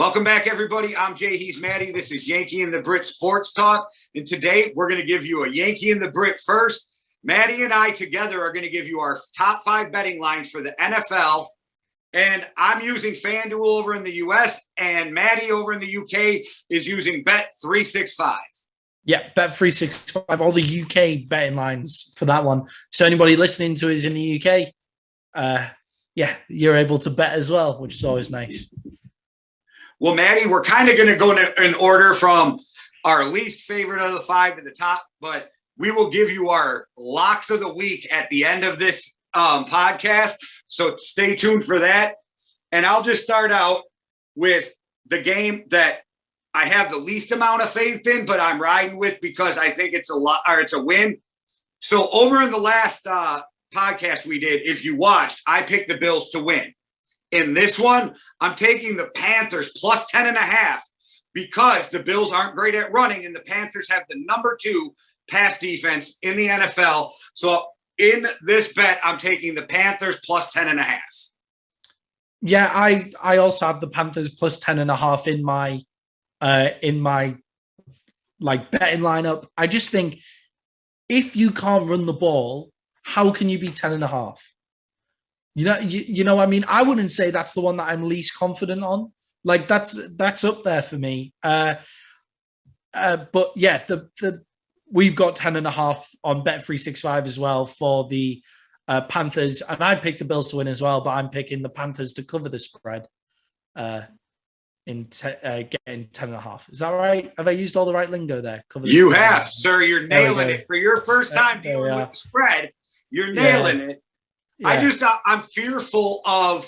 Welcome back, everybody. I'm Jay. He's Maddie. This is Yankee and the Brit Sports Talk. And today we're going to give you a Yankee and the Brit first. Maddie and I together are going to give you our top 5 betting lines for the NFL. And I'm using FanDuel over in the US, and Maddie over in the UK is using Bet365. Yeah, Bet365, all the UK betting lines for that one. So anybody listening to us in the UK, you're able to bet as well, which is always nice. Well, Maddie, we're kind of going to go in order from our least favorite of the 5 to the top, but we will give you our locks of the week at the end of this podcast. So stay tuned for that. And I'll just start out with the game that I have the least amount of faith in, but I'm riding with because I think it's a win. So over in the last podcast we did, if you watched, I picked the Bills to win. In this one, I'm taking the Panthers plus 10.5 because the Bills aren't great at running and the Panthers have the number 2 pass defense in the NFL. So in this bet, I'm taking the Panthers plus 10.5. Yeah, I also have the Panthers plus 10.5 in my like betting lineup. I just think if you can't run the ball, how can you be 10.5? You know what I mean? I wouldn't say that's the one that I'm least confident on. Like that's up there for me. But yeah, we've got 10.5 on Bet365 as well for the Panthers, and I picked the Bills to win as well. But I'm picking the Panthers to cover the spread. Getting 10.5. Is that right? Have I used all the right lingo there? You have, sir. You're nailing it. For your first time dealing with the spread, you're nailing it. Yeah. I'm fearful of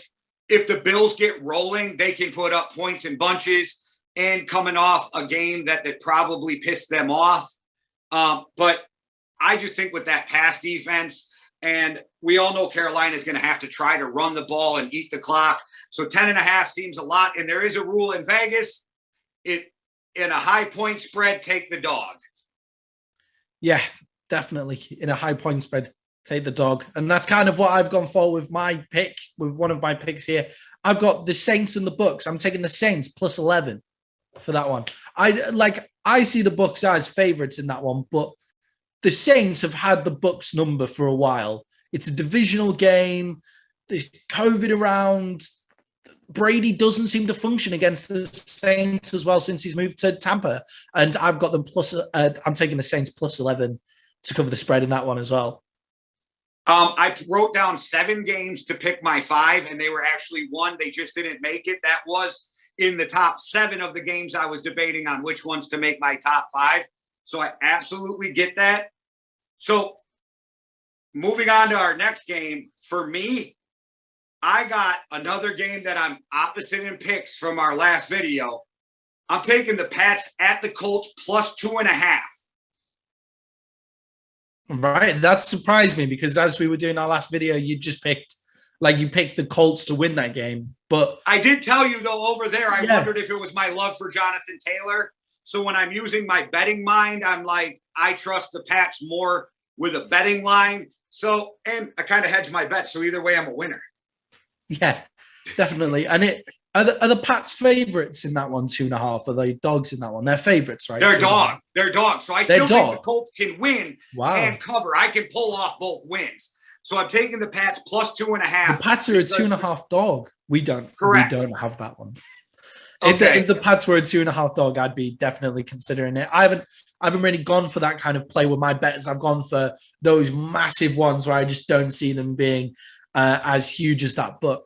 if the Bills get rolling, they can put up points in bunches and coming off a game that probably pissed them off. But I just think with that pass defense, and we all know Carolina is going to have to try to run the ball and eat the clock. So 10.5 seems a lot. And there is a rule in Vegas. In a high point spread, take the dog. Yeah, definitely. In a high point spread, take the dog. And that's kind of what I've gone for with my pick, with one of my picks here. I've got the Saints and the Bucks. I'm taking the Saints plus 11 for that one. I see the Bucks as favorites in that one, but the Saints have had the Bucks number for a while. It's a divisional game. There's COVID around. Brady doesn't seem to function against the Saints as well since he's moved to Tampa. And I've got them plus, I'm taking the Saints plus 11 to cover the spread in that one as well. I wrote down 7 games to pick my 5, and they were actually 1. They just didn't make it. That was in the top 7 of the games I was debating on which ones to make my top 5. So I absolutely get that. So moving on to our next game, for me, I got another game that I'm opposite in picks from our last video. I'm taking the Pats at the Colts plus 2.5. Right. That surprised me because as we were doing our last video, you picked the Colts to win that game. But I did tell you, though, over there, I wondered if it was my love for Jonathan Taylor. So when I'm using my betting mind, I'm like, I trust the Pats more with a betting line. So, and I kind of hedge my bet. So either way, I'm a winner. Yeah, definitely. And are the Pats favorites in that one 2.5? Are they dogs in that one? They're favorites, right? They're dog. They're dogs. So I still think the Colts can win and cover. I can pull off both wins. So I'm taking the Pats plus 2.5. The Pats are a 2.5 dog. We don't. Correct. We don't have that one. Okay. If the Pats were a 2.5 dog, I'd be definitely considering it. I haven't really gone for that kind of play with my bets. I've gone for those massive ones where I just don't see them being as huge as that. But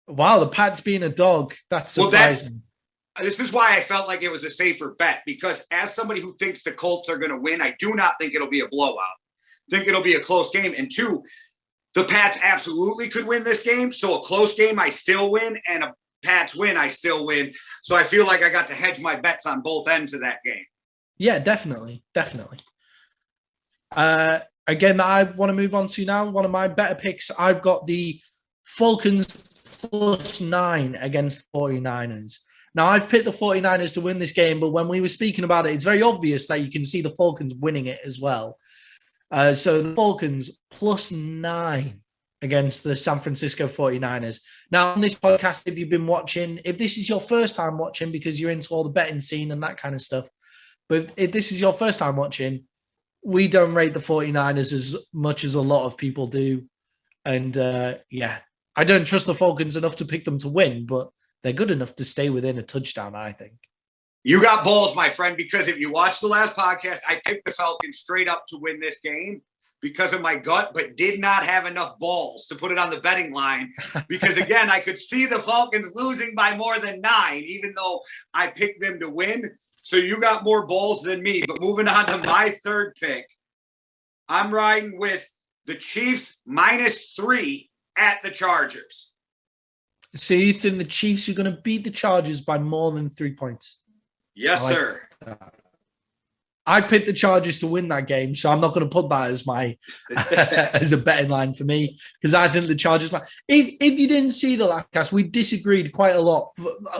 wow, the Pats being a dog, that's surprising. This is why I felt like it was a safer bet, because as somebody who thinks the Colts are going to win, I do not think it'll be a blowout. I think it'll be a close game. And 2, the Pats absolutely could win this game. So a close game, I still win, and a Pats win, I still win. So I feel like I got to hedge my bets on both ends of that game. Yeah, definitely. Again, I want to move on to now one of my better picks. I've got the Falcons plus 9 against the 49ers. Now, I've picked the 49ers to win this game, but when we were speaking about it, it's very obvious that you can see the Falcons winning it as well. So the Falcons plus 9 against the San Francisco 49ers. Now, on this podcast, if you've been watching, if this is your first time watching because you're into all the betting scene and that kind of stuff, but if this is your first time watching, we don't rate the 49ers as much as a lot of people do. And I don't trust the Falcons enough to pick them to win, but they're good enough to stay within a touchdown, I think. You got balls, my friend, because if you watch the last podcast, I picked the Falcons straight up to win this game because of my gut, but did not have enough balls to put it on the betting line because, again, I could see the Falcons losing by more than 9, even though I picked them to win. So you got more balls than me. But moving on to my third pick, I'm riding with the Chiefs -3 at the Chargers. So you think the Chiefs are going to beat the Chargers by more than 3 points? Yes, sir. I picked the Chargers to win that game, so I'm not going to put that as my as a betting line for me because I think the Chargers. If you didn't see the last cast, we disagreed quite a lot.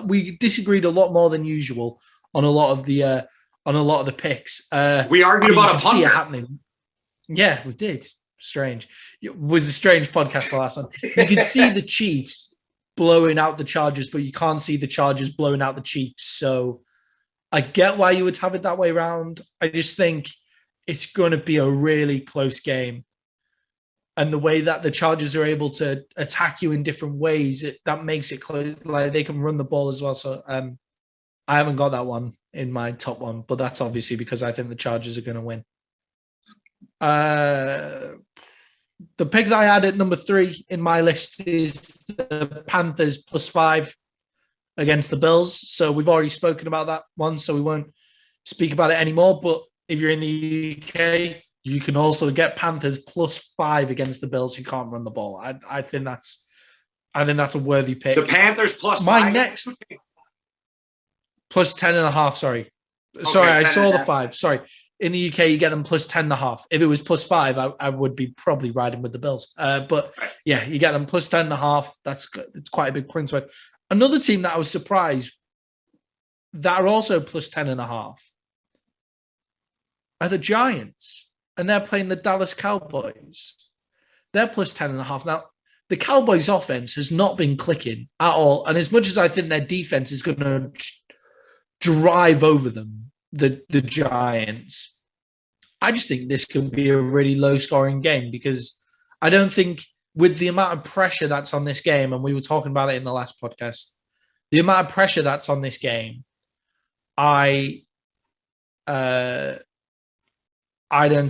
We disagreed a lot more than usual on a lot of the picks. We argued about a see punter. it happening. Yeah, we did. Strange. It was a strange podcast the last time. You could see the Chiefs blowing out the Chargers, but you can't see the Chargers blowing out the Chiefs. So I get why you would have it that way around. I just think it's going to be a really close game. And the way that the Chargers are able to attack you in different ways, that makes it close. Like they can run the ball as well. So I haven't got that one in my top one, but that's obviously because I think the Chargers are going to win. The pick that I had at number 3 in my list is the Panthers +5 against the Bills. So we've already spoken about that one, so we won't speak about it anymore. But if you're in the UK, you can also get Panthers +5 against the Bills who can't run the ball. I think that's a worthy pick. The Panthers +5. My next +10.5. Sorry, I saw the 5. Sorry. In the UK, you get them +10.5. If it was +5, I would be probably riding with the Bills. But yeah, you get them +10.5. It's quite a big point spread. Another team that I was surprised that are also +10.5 are the Giants, and they're playing the Dallas Cowboys. They're +10.5. Now, the Cowboys' offense has not been clicking at all, and as much as I think their defense is going to drive over them, the Giants, I just think this could be a really low-scoring game because I don't think with the amount of pressure that's on this game, and we were talking about it in the last podcast, the amount of pressure that's on this game, I don't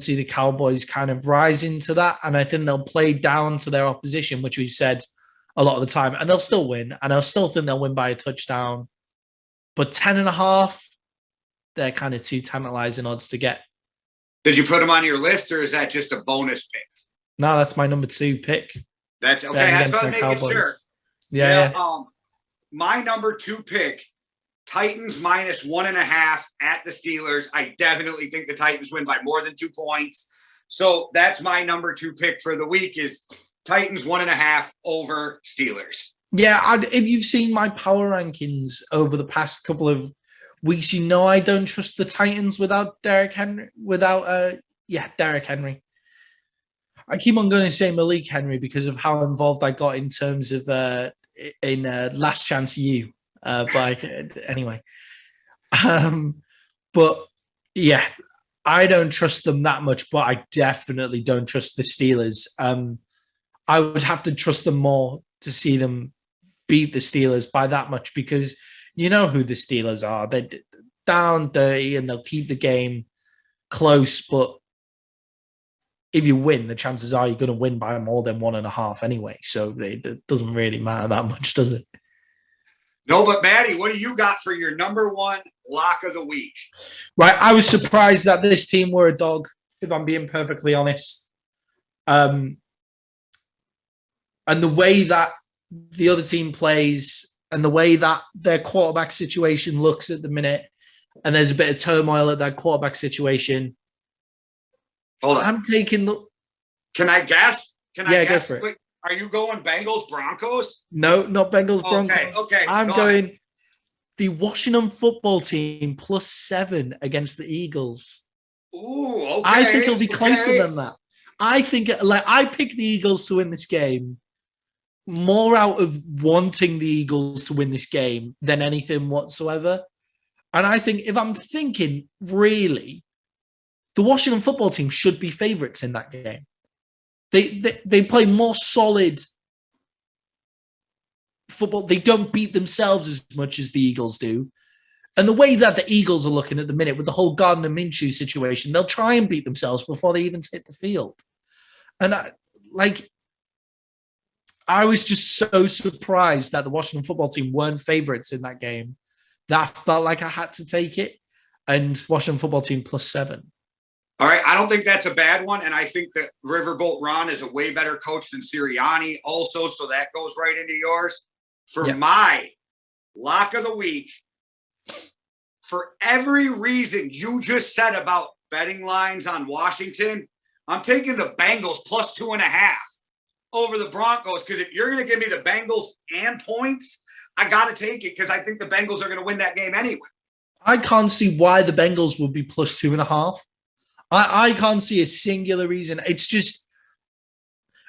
see the Cowboys kind of rising to that, and I think they'll play down to their opposition, which we've said a lot of the time, and they'll still win, and I still think they'll win by a touchdown. But 10.5, they're kind of too tantalizing odds to get. Did you put them on your list, or is that just a bonus pick? No, that's my number 2 pick. That's okay. That's what I'm making sure. Yeah. My number 2 pick, Titans -1.5 at the Steelers. I definitely think the Titans win by more than 2 points. So that's my number 2 pick for the week is Titans 1.5 over Steelers. Yeah, if you've seen my power rankings over the past couple of weeks, you know I don't trust the Titans without Derrick Henry. Derrick Henry. I keep on going to say Malik Henry because of how involved I got in terms of Last Chance U. But anyway, but yeah, I don't trust them that much. But I definitely don't trust the Steelers. I would have to trust them more to see them beat the Steelers by that much because you know who the Steelers are. They're down dirty and they'll keep the game close. But if you win, the chances are you're going to win by more than 1.5 anyway. So it doesn't really matter that much, does it? No, but Maddie, what do you got for your number 1 lock of the week? Right. I was surprised that this team were a dog, if I'm being perfectly honest. And the way that the other team plays and the way that their quarterback situation looks at the minute, and there's a bit of turmoil at that quarterback situation. Hold on. I'm taking the... Can I guess? Go for it. Wait, are you going Bengals Broncos? No, not Bengals Broncos. Okay. I'm going the Washington football team +7 against the Eagles. Ooh, okay. I think it'll be closer than that. I think like I picked the Eagles to win this game more out of wanting the Eagles to win this game than anything whatsoever. And I think if I'm thinking really, the Washington football team should be favorites in that game. They play more solid football. They don't beat themselves as much as the Eagles do. And the way that the Eagles are looking at the minute with the whole Gardner Minshew situation, they'll try and beat themselves before they even hit the field. And I was just so surprised that the Washington football team weren't favorites in that game. That felt like I had to take it. And Washington football team +7. All right. I don't think that's a bad one. And I think that Riverboat Ron is a way better coach than Sirianni also. So that goes right into yours. For my lock of the week, for every reason you just said about betting lines on Washington, I'm taking the Bengals +2.5 over the Broncos, because if you're going to give me the Bengals and points, I got to take it because I think the Bengals are going to win that game anyway. I can't see why the Bengals would be +2.5. I can't see a singular reason. It's just,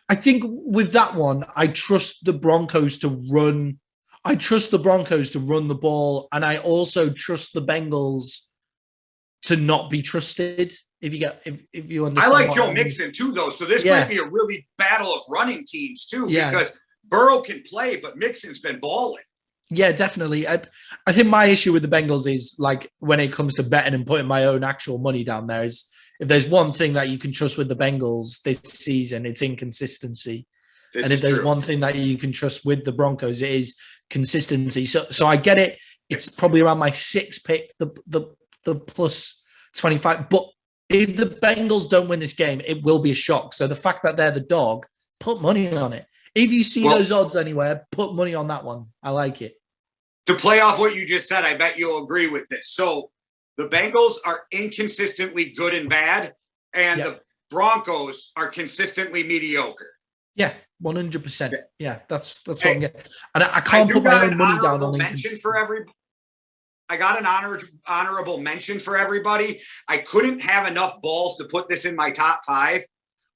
I think with that one, I trust the Broncos to run. I trust the Broncos to run the ball, and I also trust the Bengals to not be trusted. If you understand, I like Joe Mixon too, though. So this might be a really battle of running teams too, because Burrow can play, but Mixon's been balling. Yeah, definitely. I think my issue with the Bengals is like when it comes to betting and putting my own actual money down there is if there's one thing that you can trust with the Bengals this season, it's inconsistency. And if there's one thing that you can trust with the Broncos, it is consistency. So I get it. It's probably around my 6th pick, the +25. But if the Bengals don't win this game, it will be a shock. So the fact that they're the dog, put money on it. If you see those odds anywhere, put money on that one. I like it. To play off what you just said, I bet you'll agree with this. So the Bengals are inconsistently good and bad, and the Broncos are consistently mediocre. Yeah, 100%. Yeah, that's what I'm getting. And I can't put my own money down on mention for everybody. I got an honorable mention for everybody. I couldn't have enough balls to put this in my top 5,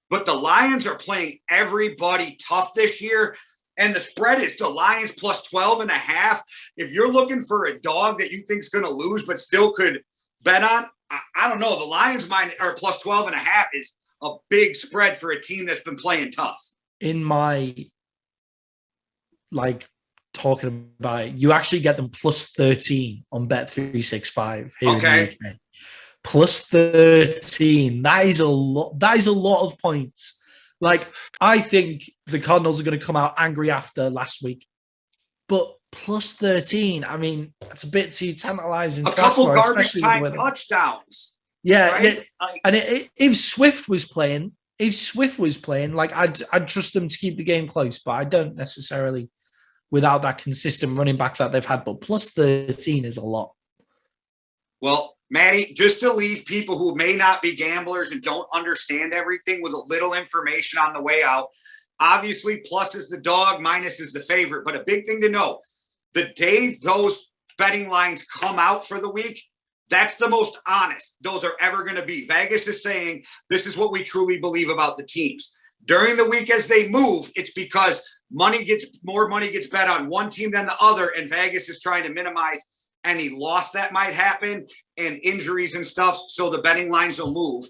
but the Lions are playing everybody tough this year. And the spread is the Lions +12.5. If you're looking for a dog that you think is going to lose but still could bet on, I don't know. The Lions are +12.5 is a big spread for a team that's been playing tough. In my talking about it, you actually get them +13 on Bet365 here in the UK. +13. That is a lot. That is a lot of points. I think the Cardinals are going to come out angry after last week, but +13. I mean, that's a bit too tantalizing. A couple garbage time touchdowns. Yeah, right? If Swift was playing, I'd trust them to keep the game close, but I don't necessarily without that consistent running back that they've had. But +13 is a lot. Well, Maddie, just to leave people who may not be gamblers and don't understand everything with a little information on the way out, obviously plus is the dog, minus is the favorite. But a big thing to know, the day those betting lines come out for the week, that's the most honest those are ever going to be. Vegas is saying this is what we truly believe about the teams. During the week as they move, it's because more money gets bet on one team than the other, and Vegas is trying to minimize any loss that might happen and injuries and stuff, so the betting lines will move.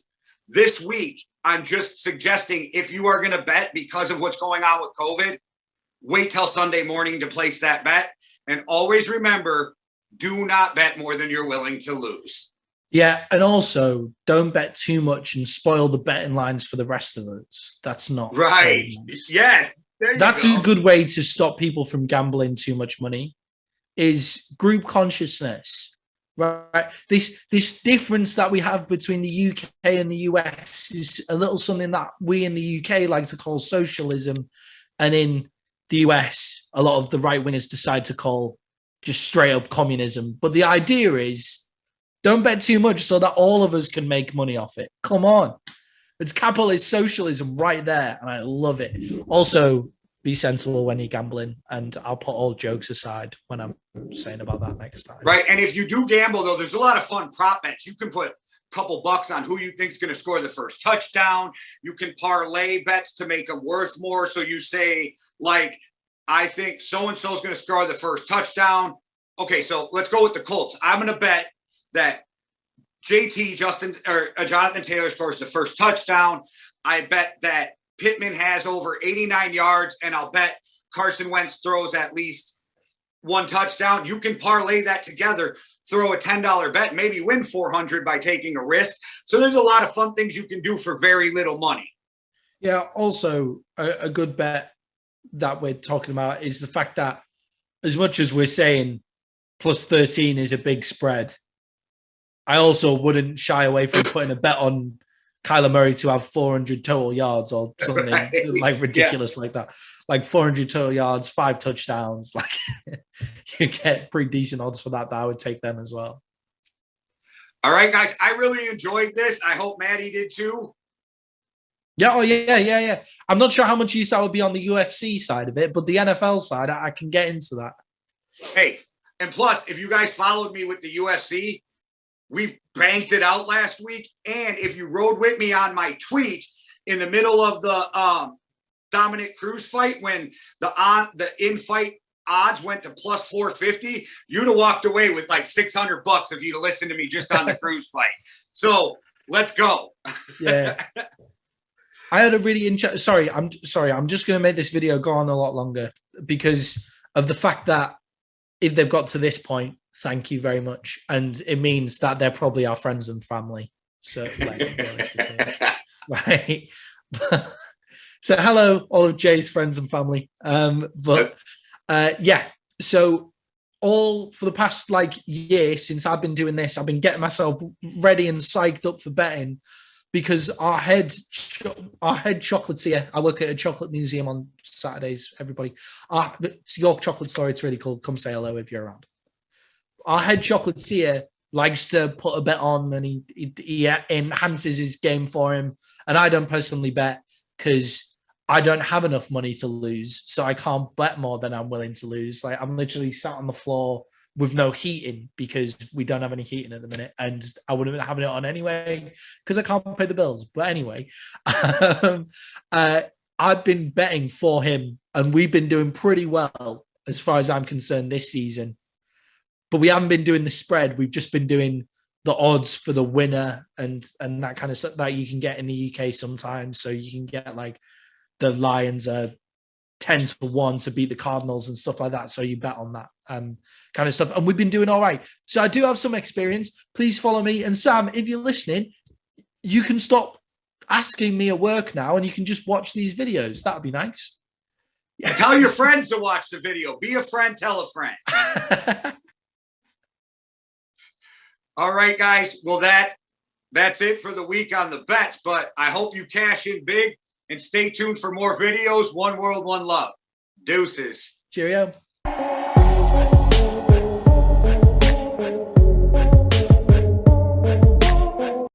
This week, I'm just suggesting if you are going to bet because of what's going on with COVID, wait till Sunday morning to place that bet. And always remember, do not bet more than you're willing to lose. Yeah, and also don't bet too much and spoil the betting lines for the rest of us. That's not right. Yeah, that's a good way to stop people from gambling too much money. Is group consciousness, right? This difference that we have between the UK and the US is a little something that we in the UK like to call socialism, and in the US, a lot of the right wingers decide to call just straight up communism. But the idea is, don't bet too much so that all of us can make money off it. Come on, it's capitalist socialism right there, and I love it. Also, be sensible when you're gambling, and I'll put all jokes aside when I'm saying about that next time. Right, and if you do gamble, though, there's a lot of fun prop bets. You can put couple bucks on who you think is going to score the first touchdown. You can parlay bets to make them worth more. So you say, like, I think so-and-so is going to score the first touchdown. Okay, so let's go with the Colts. I'm going to bet that Jonathan Taylor scores the first touchdown. I bet that Pittman has over 89 yards, and I'll bet Carson Wentz throws at least one touchdown. You can parlay that together, throw a $10 bet, maybe win 400 by taking a risk. So there's a lot of fun things you can do for very little money. Yeah, also a good bet that we're talking about is the fact that as much as we're saying plus 13 is a big spread, I also wouldn't shy away from putting a bet on Kyler Murray to have 400 total yards or something like ridiculous like that. Like 400 total yards, 5 touchdowns. Like you get pretty decent odds for that. But I would take them as well. All right, guys. I really enjoyed this. I hope Maddie did too. Yeah. Oh, yeah. I'm not sure how much use I would be on the UFC side of it, but the NFL side, I can get into that. Hey, and plus, if you guys followed me with the UFC, we banked it out last week. And if you rode with me on my tweet in the middle of the Dominic Cruz fight, when the in-fight odds went to plus 450, you'd have walked away with like $600 if you'd have listened to me just on the Cruz fight. So let's go. Yeah. I had a really interesting. Sorry. I'm just going to make this video go on a lot longer because of the fact that if they've got to this point, thank you very much. And it means that they're probably our friends and family. So, right. So, hello, all of Jay's friends and family. Yeah. So, all for the past year since I've been doing this, I've been getting myself ready and psyched up for betting because our head chocolatier. I work at a chocolate museum on Saturdays. Everybody, it's York Chocolate Store. It's really cool. Come say hello if you're around. Our head chocolatier likes to put a bet on, and he enhances his game for him. And I don't personally bet because I don't have enough money to lose, so I can't bet more than I'm willing to lose. Like I'm literally sat on the floor with no heating because we don't have any heating at the minute, and I wouldn't have it on anyway because I can't pay the bills. But anyway, I've been betting for him, and we've been doing pretty well as far as I'm concerned this season. But we haven't been doing the spread. We've just been doing the odds for the winner and that kind of stuff that you can get in the UK sometimes. So you can get the Lions are 10-1 to beat the Cardinals and stuff like that. So you bet on that kind of stuff. And we've been doing all right. So I do have some experience. Please follow me. And Sam, if you're listening, you can stop asking me at work now and you can just watch these videos. That'd be nice. Yeah, tell your friends to watch the video. Be a friend, tell a friend. All right, guys. Well, that's it for the week on the bets, but I hope you cash in big and stay tuned for more videos. One world, one love. Deuces. Cheerio.